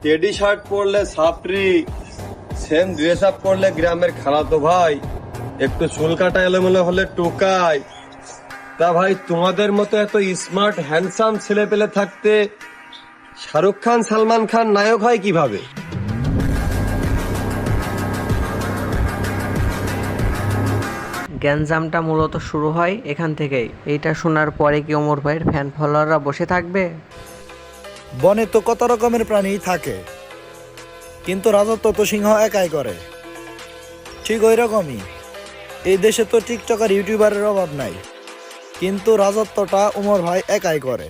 Teddy shirt পরলে সাপরি, same dress up করলে গ্রামের খালাতো ভাই, একটু চুল কাটা এলোমেলো হলে টোকাই। তা ভাই তোমাদের মতো এত স্মার্ট হ্যান্ডসাম ছেলে পেলে থাকতে শাহরুখ খান সালমান খান নায়ক হয় কিভাবে? গ্যাঞ্জামটা মূলত শুরু হয় এখান থেকেই। এইটা শোনার পরে কি ওমর ভাইয়ের ফ্যান ফলোয়াররা বসে থাকবে? বনে তো কত রকমের প্রাণী থাকে, কিন্তু রাজত্ব তো সিংহ একাই করে। ঠিক ওই রকমই এই দেশে তো টিকটক আর ইউটিউবারের অভাব নাই, কিন্তু রাজত্বটা ওমর ভাই একাই করে।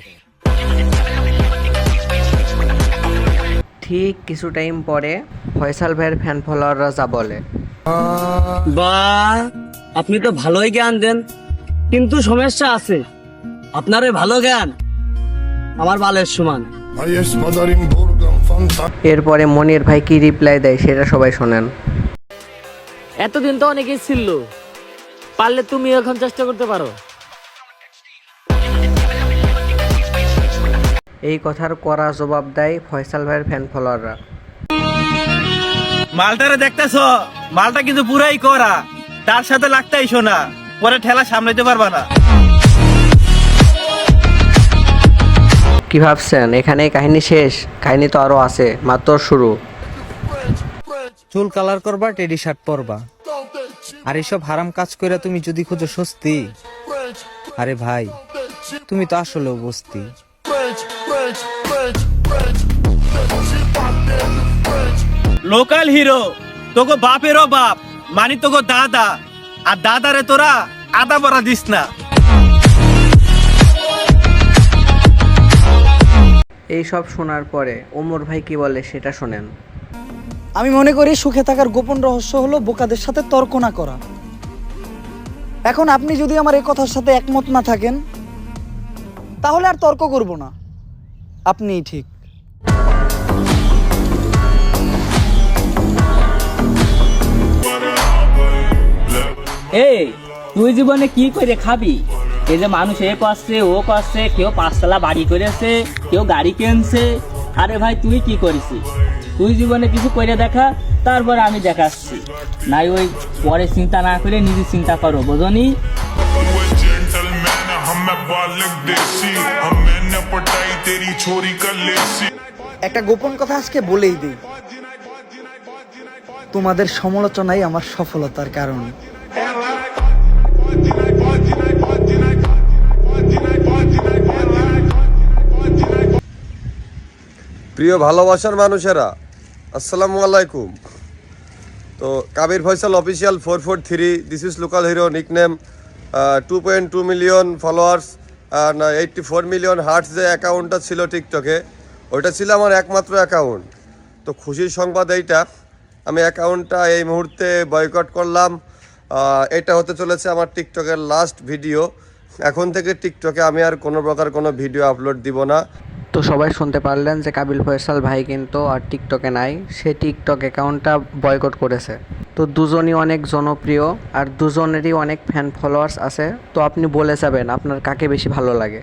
ঠিক কিছু টাইম পরে ফয়সাল ভাইয়ের ফ্যান ফলোয়াররা যা বলে, বাহ, আপনি তো ভালোই জ্ঞান দেন, কিন্তু সমস্যা আছে। আপনার ওই ভালো জ্ঞান আমার বালের সমান। এরপরে মনির ভাই কি রিপ্লাই দেয় সেটা সবাই শোনেন। এতদিন তো অনেকেই ছিল, পারলে তুমি এখন চেষ্টা করতে পারো। এই কথার কড়া জবাব দেয় ফয়সাল ভাইয়ের ফ্যান ফলোয়াররা। মালটারে দেখতেছ, মালটা কিন্তু পুরাই করা, তার সাথে লাগতেই শোনা, পরে ঠেলা সামলাইতে পারবা না। কি ভাবছেন এখানেই কাহিনী শেষ? কাহিনী তো আরো আছে, মাত্র শুরু। চুল কালার করবা, টেডি শার্ট পরবা, আর এসব হারাম কাজ করে তুমি যদি খুঁজো স্বস্তি, আরে ভাই তুমি তো আসলেও বস্তি। লোকাল হিরো তোকে বাপেরও বাপ, মানে তোকে দাদা, আর দাদারে তোরা আদা বড়া দিস না। এই সব শোনার পরে ওমর ভাই কি বলে সেটা শোনেন। আমি মনে করি সুখে থাকার গোপন রহস্য হলো বোকাদের সাথে তর্ক না করা। এখন আপনি যদি আমার এই কথার সাথে একমত না থাকেন, তাহলে আর তর্ক করব না। আপনিই ঠিক। এই তুই জীবনে কি করে খাবি? এই যে মানুষ এ করছে ও করছে, কেউ 5 তলা বাড়ি করেছে, কেউ গাড়ি কিনছে, আরে ভাই তুই কি করেছিস? তুই জীবনে কিছু করে দেখা, তারপর আমি দেখাচ্ছি। নাই ওই পরে চিন্তা না করে নিজে চিন্তা করো, বোঝনি? একটা গোপন কথা আজকে বলেই দিই, তোমাদের সমালোচনাই আমার সফলতার কারণ। প্রিয় ভালোবাসার মানুষেরা, আসসালামু আলাইকুম। তো Kabir Faisal official 443, this is local hero, nickname 2.2 million followers, 84 million hearts যে অ্যাকাউন্টটা ছিল টিকটকে, ওইটা ছিল আমার একমাত্র অ্যাকাউন্ট। তো খুশির সংবাদ এইটা, আমি অ্যাকাউন্টটা এই মুহূর্তে বয়কট করলাম। এটা হতে চলেছে আমার টিকটকের লাস্ট ভিডিও। এখন থেকে টিকটকে আমি আর কোনো প্রকার কোনো ভিডিও আপলোড দিব না। তো সবাই শুনতে পারলেন যে কাবিল ফয়সাল ভাই কিন্তু আর টিকটকে নাই, সে টিকটক অ্যাকাউন্টটা বয়কট করেছে। তো দুজনই অনেক জনপ্রিয় আর দুজনেরই অনেক ফ্যান ফলোয়ার্স আছে। তো আপনি বলে যাবেন আপনার কাকে বেশি ভালো লাগে।